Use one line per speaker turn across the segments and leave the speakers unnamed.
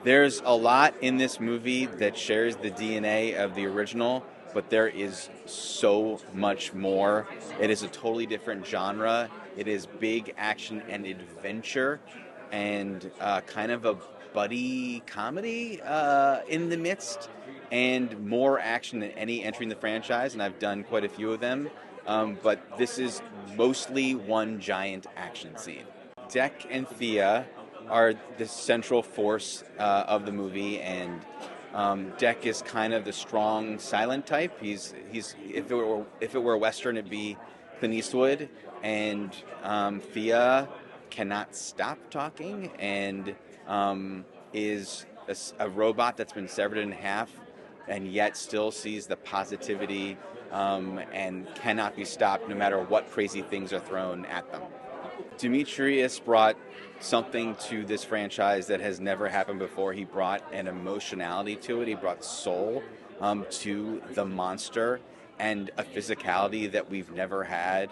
There's a lot in this movie that shares the DNA of the original, but there is so much more. It is a totally different genre. It is big action and adventure, and kind of a buddy comedy in the midst, and more action than any entry in the franchise. And I've done quite a few of them, but this is mostly one giant action scene. Deck and Thea are the central force of the movie, and Deck is kind of the strong, silent type. He's if it were a western, it'd be Clint Eastwood, and Thea cannot stop talking and is a robot that's been severed in half, and yet still sees the positivity and cannot be stopped no matter what crazy things are thrown at them. Dimitrius brought something to this franchise that has never happened before. He brought an emotionality to it. He brought soul to the monster, and a physicality that we've never had.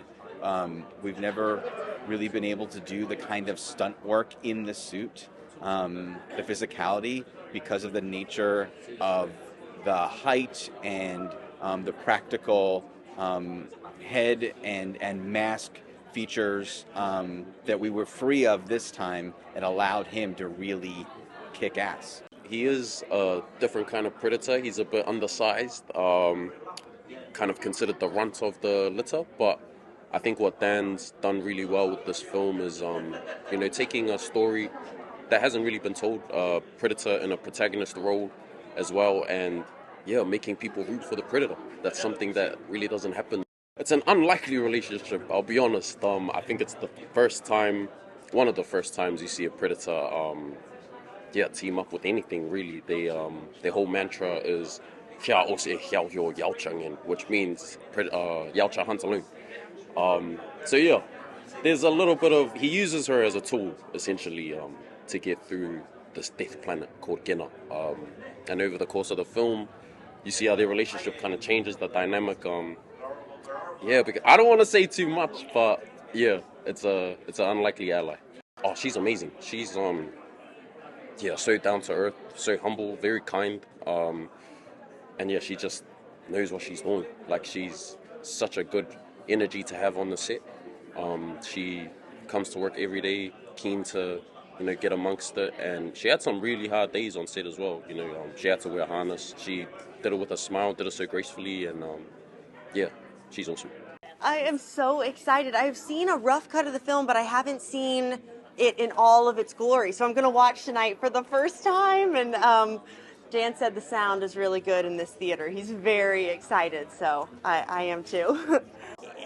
We've never really been able to do the kind of stunt work in the suit, the physicality, because of the nature of the height and the practical head and mask features that we were free of this time. It allowed him to really kick ass.
He is a different kind of predator. He's a bit undersized, kind of considered the runt of the litter, but I think what Dan's done really well with this film is, taking a story that hasn't really been told, predator in a protagonist role as well, and making people root for the predator. That's something that really doesn't happen. It's an unlikely relationship, I'll be honest. I think it's one of the first times you see a predator, team up with anything really. Their whole mantra is which means hunt alone. There's a little bit of, he uses her as a tool essentially to get through this death planet called Gina. And over the course of the film, you see how their relationship kind of changes, the dynamic. Because I don't want to say too much, but it's an unlikely ally. Oh, she's amazing. She's so down to earth, so humble, very kind, and she just knows what she's doing. Like, she's such a good energy to have on the set. She comes to work every day, keen to get amongst it, and she had some really hard days on set as well. She had to wear a harness. She did it with a smile, did it so gracefully, and she's awesome.
I am so excited. I've seen a rough cut of the film, but I haven't seen it in all of its glory. So I'm going to watch tonight for the first time. And Dan said the sound is really good in this theater. He's very excited, so I am too.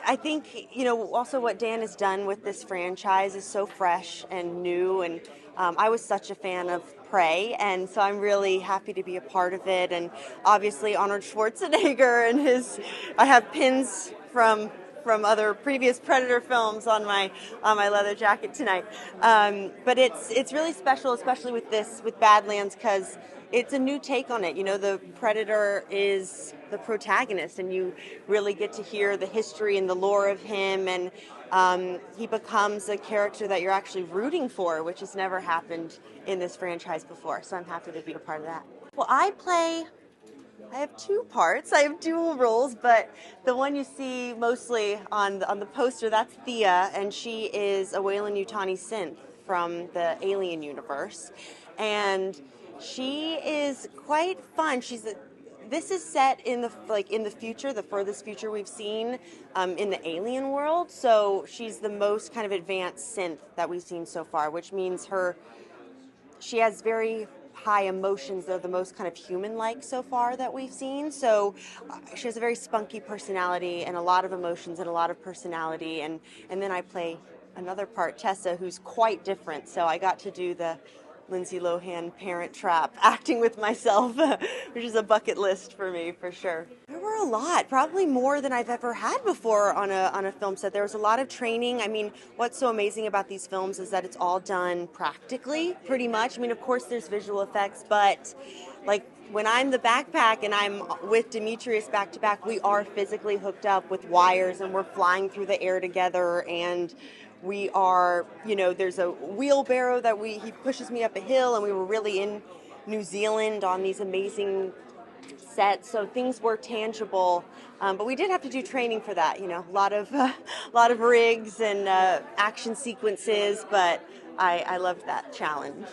I think, also what Dan has done with this franchise is so fresh and new. And I was such a fan of VRAI, and so I'm really happy to be a part of it. And obviously Arnold Schwarzenegger and I have pins from other previous Predator films on my leather jacket tonight. But it's really special, especially with Badlands, because it's a new take on it. The Predator is the protagonist, and you really get to hear the history and the lore of him, and he becomes a character that you're actually rooting for, which has never happened in this franchise before. So I'm happy to be a part of that. Well, I have two parts. I have dual roles, but the one you see mostly on the poster, that's Thea, and she is a Weyland-Yutani synth from the Alien universe, and she is quite fun. This is set in the future, the furthest future we've seen in the Alien world. So she's the most kind of advanced synth that we've seen so far, which means she has very high emotions. They're the most kind of human-like so far that we've seen. So she has a very spunky personality and a lot of emotions and a lot of personality. And then I play another part, Tessa, who's quite different. So I got to do the Lindsay Lohan Parent Trap, acting with myself, which is a bucket list for me, for sure. There were a lot, probably more than I've ever had before on a film set. There was a lot of training. I mean, what's so amazing about these films is that it's all done practically, pretty much. I mean, of course, there's visual effects, but like when I'm the backpack and I'm with Dimitrius back to back, we are physically hooked up with wires and we're flying through the air together, and we are, there's a wheelbarrow that he pushes me up a hill, and we were really in New Zealand on these amazing sets, so things were tangible. But we did have to do training for that. A lot of lot of rigs and action sequences. But I loved that challenge.